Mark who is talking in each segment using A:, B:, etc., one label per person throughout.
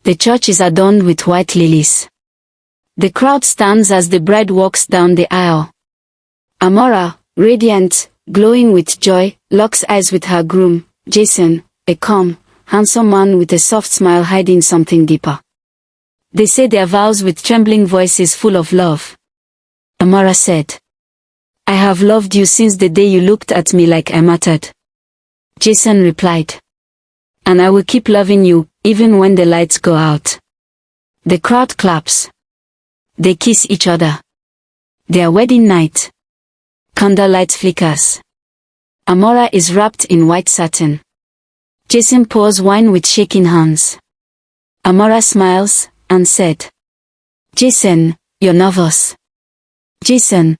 A: The church is adorned with white lilies. The crowd stands as the bride walks down the aisle. Amora, radiant, glowing with joy, locks eyes with her groom, Jason, a calm, handsome man with a soft smile hiding something deeper. They say their vows with trembling voices full of love. Amora said, "I have loved you since the day you looked at me like I mattered." Jason replied, "And I will keep loving you, even when the lights go out." The crowd claps. They kiss each other. Their wedding night. Candlelight flickers. Amora is wrapped in white satin. Jason pours wine with shaking hands. Amora smiles and said, "Jason, you're nervous." Jason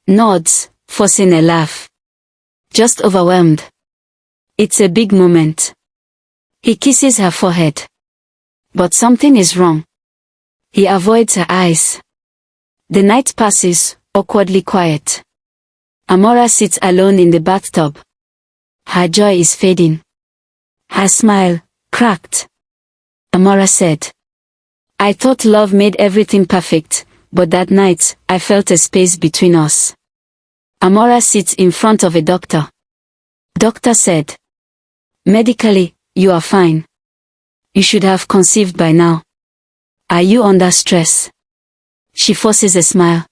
A: nods, forcing a laugh. Just overwhelmed. It's a big moment. He kisses her forehead. But something is wrong. He avoids her eyes. The night passes, awkwardly quiet. Amora sits alone in the bathtub. Her joy is fading. Her smile, cracked. Amora said, "I thought love made everything perfect, but that night, I felt a space between us." Amora sits in front of a doctor. Doctor said, "Medically, you are fine. You should have conceived by now. Are you under stress?" She forces a smile.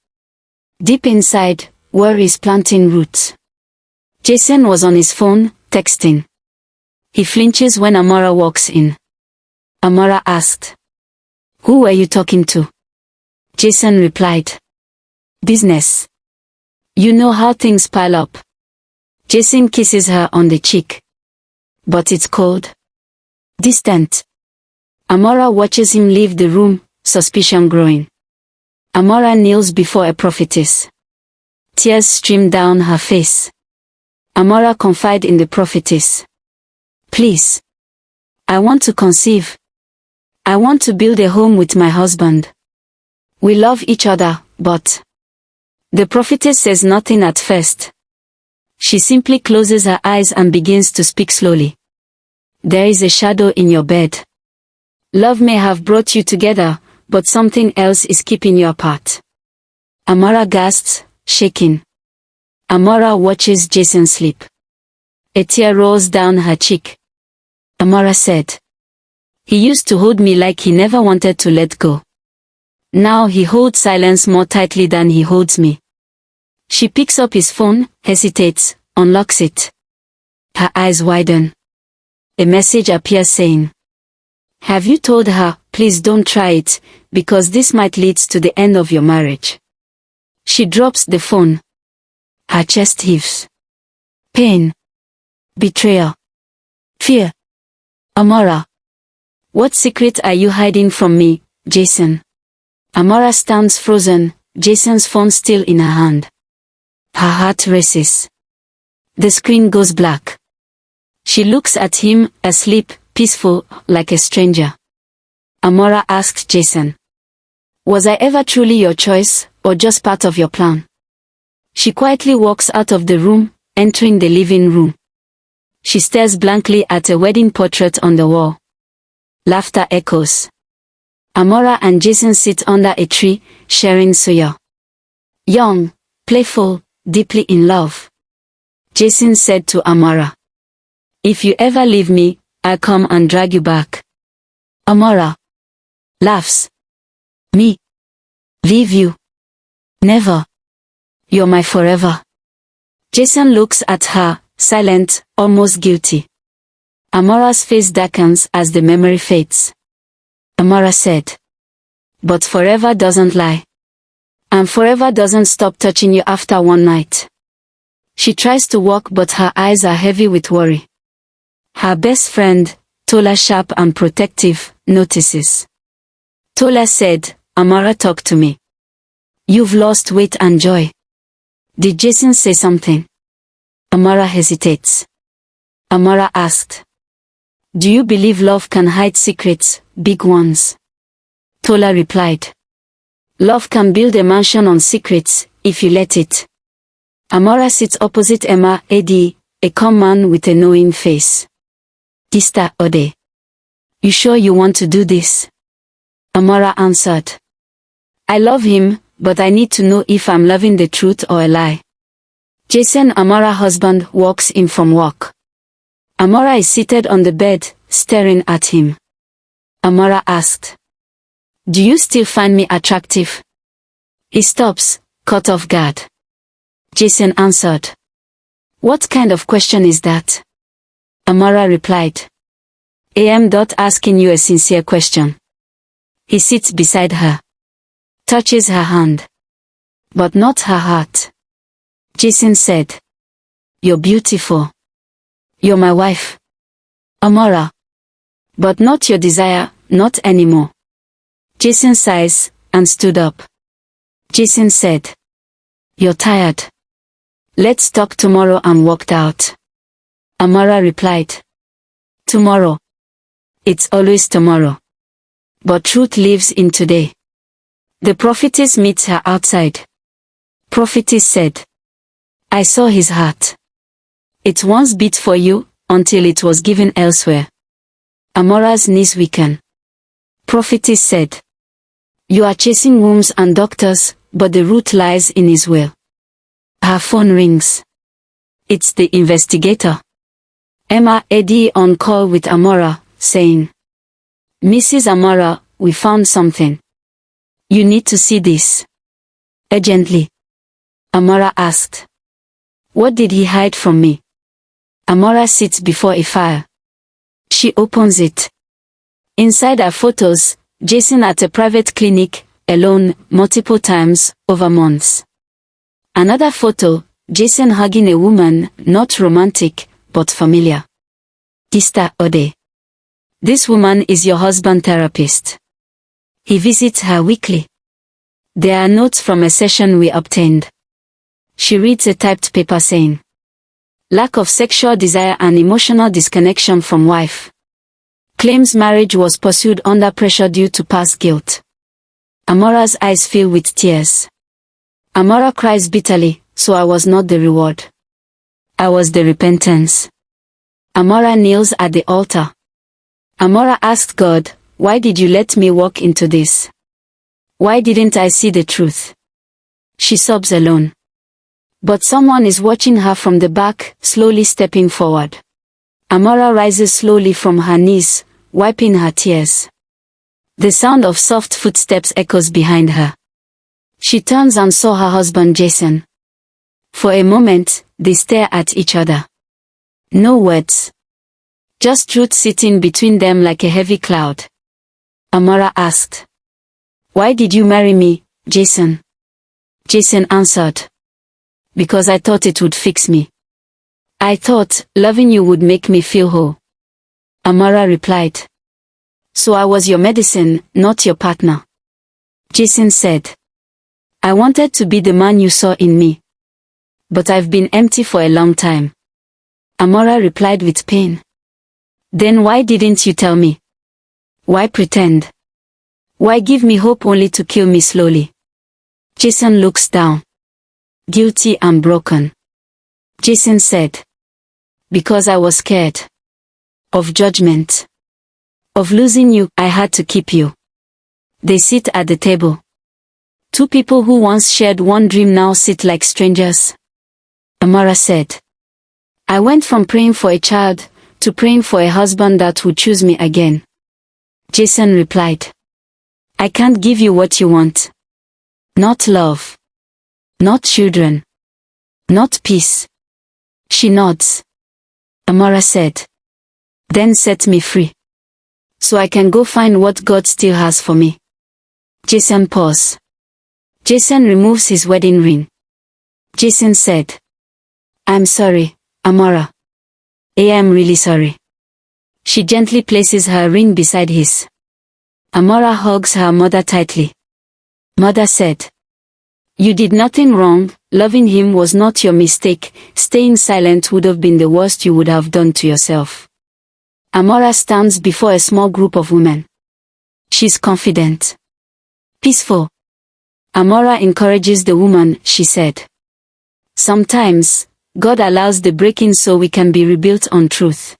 A: Deep inside, worry is planting roots. Jason was on his phone, texting. He flinches when Amora walks in. Amora asked, "Who were you talking to?" Jason replied, "Business. You know how things pile up." Jason kisses her on the cheek. But it's cold. Distant. Amora watches him leave the room, suspicion growing. Amora kneels before a prophetess. Tears stream down her face. Amora confides in the prophetess. "Please. I want to conceive. I want to build a home with my husband. We love each other, but..." The prophetess says nothing at first. She simply closes her eyes and begins to speak slowly. "There is a shadow in your bed. Love may have brought you together, but something else is keeping you apart." Amora gasps, shaking. Amora watches Jason sleep. A tear rolls down her cheek. Amora said, "He used to hold me like he never wanted to let go. Now he holds silence more tightly than he holds me." She picks up his phone, hesitates, unlocks it. Her eyes widen. A message appears saying, "Have you told her, please don't try it, because this might lead to the end of your marriage?" She drops the phone. Her chest heaves. Pain. Betrayal. Fear. "Amora. What secret are you hiding from me, Jason?" Amora stands frozen, Jason's phone still in her hand. Her heart races. The screen goes black. She looks at him, asleep, peaceful, like a stranger. Amora asked Jason, "Was I ever truly your choice, or just part of your plan?" She quietly walks out of the room, entering the living room. She stares blankly at a wedding portrait on the wall. Laughter echoes. Amora and Jason sit under a tree, sharing suya. Young, playful, deeply in love. Jason said to Amora, "If you ever leave me, I'll come and drag you back." Amora laughs. "Me? Leave you? Never. You're my forever." Jason looks at her, silent, almost guilty. Amora's face darkens as the memory fades. Amora said, "But forever doesn't lie. And forever doesn't stop touching you after one night." She tries to walk, but her eyes are heavy with worry. Her best friend, Tola, sharp and protective, notices. Tola said, "Amora, talk to me. You've lost weight and joy." Did Jason say something? Amora hesitates. Amora asked, "Do you believe love can hide secrets, big ones?" Tola replied, "Love can build a mansion on secrets, if you let it." Amora sits opposite Emma, AD, a calm man with a knowing face. Kista Ode. You sure you want to do this? Amora answered. I love him, but I need to know if I'm loving the truth or a lie. Jason, Amora's husband, walks in from work. Amora is seated on the bed, staring at him. Amora asked, Do you still find me attractive? He stops, caught off guard. Jason answered. What kind of question is that? Amora replied. I am not asking you a sincere question. He sits beside her. Touches her hand. But not her heart. Jason said. You're beautiful. You're my wife. Amora. But not your desire, not anymore. Jason sighs, and stood up. Jason said. You're tired. Let's talk tomorrow, and walked out. Amora replied. Tomorrow. It's always tomorrow. But truth lives in today. The prophetess meets her outside. Prophetess said. I saw his heart. It once beat for you, until it was given elsewhere. Amora's knees weaken. Prophetess said. You are chasing wombs and doctors, but the root lies in his will. Her phone rings. It's the investigator. Emma Eddie on call with Amora, saying. Mrs. Amora, we found something. You need to see this. Urgently. Amora asked. What did he hide from me? Amora sits before a fire. She opens it. Inside are photos, Jason at a private clinic, alone, multiple times, over months. Another photo, Jason hugging a woman, not romantic, but familiar. Sister Ode. This woman is your husband therapist. He visits her weekly. There are notes from a session we obtained. She reads a typed paper saying, lack of sexual desire and emotional disconnection from wife. Claims marriage was pursued under pressure due to past guilt. Amora's eyes fill with tears. Amora cries bitterly, so I was not the reward. I was the repentance. Amora kneels at the altar. Amora asked God, why did you let me walk into this? Why didn't I see the truth? She sobs alone. But someone is watching her from the back, slowly stepping forward. Amora rises slowly from her knees, wiping her tears. The sound of soft footsteps echoes behind her. She turns and saw her husband Jason. For a moment, they stare at each other. No words. Just truth sitting between them like a heavy cloud. Amora asked. Why did you marry me, Jason? Jason answered. Because I thought it would fix me. I thought loving you would make me feel whole. Amora replied. So I was your medicine, not your partner. Jason said. I wanted to be the man you saw in me. But I've been empty for a long time. Amora replied with pain. Then why didn't you tell me? Why pretend? Why give me hope only to kill me slowly? Jason looks down. Guilty and broken. Jason said. Because I was scared. Of judgment. Of losing you, I had to keep you. They sit at the table. Two people who once shared one dream now sit like strangers. Amora said. I went from praying for a child, to praying for a husband that would choose me again. Jason replied. I can't give you what you want. Not love. Not children. Not peace. She nods. Amora said. Then set me free. So I can go find what God still has for me. Jason paused. Jason removes his wedding ring. Jason said. I'm sorry, Amora. I am really sorry. She gently places her ring beside his. Amora hugs her mother tightly. Mother said. You did nothing wrong, loving him was not your mistake, staying silent would have been the worst you would have done to yourself. Amora stands before a small group of women. She's confident. Peaceful. Amora encourages the woman, she said. Sometimes, God allows the breaking so we can be rebuilt on truth.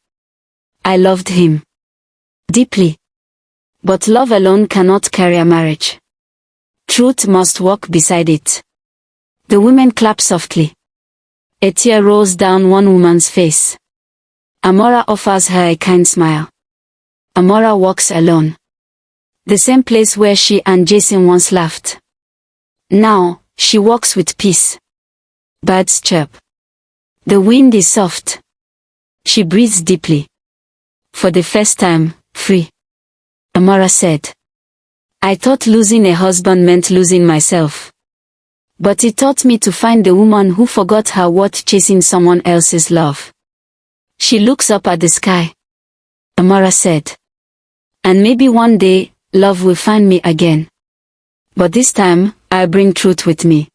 A: I loved him. Deeply. But love alone cannot carry a marriage. Truth must walk beside it. The women clapped softly. A tear rolls down one woman's face. Amora offers her a kind smile. Amora walks alone. The same place where she and Jason once laughed. Now, she walks with peace. Birds chirp. The wind is soft. She breathes deeply. For the first time, free. Amora said. I thought losing a husband meant losing myself. But it taught me to find the woman who forgot her worth chasing someone else's love. She looks up at the sky. Amora said. And maybe one day, love will find me again. But this time, I bring truth with me.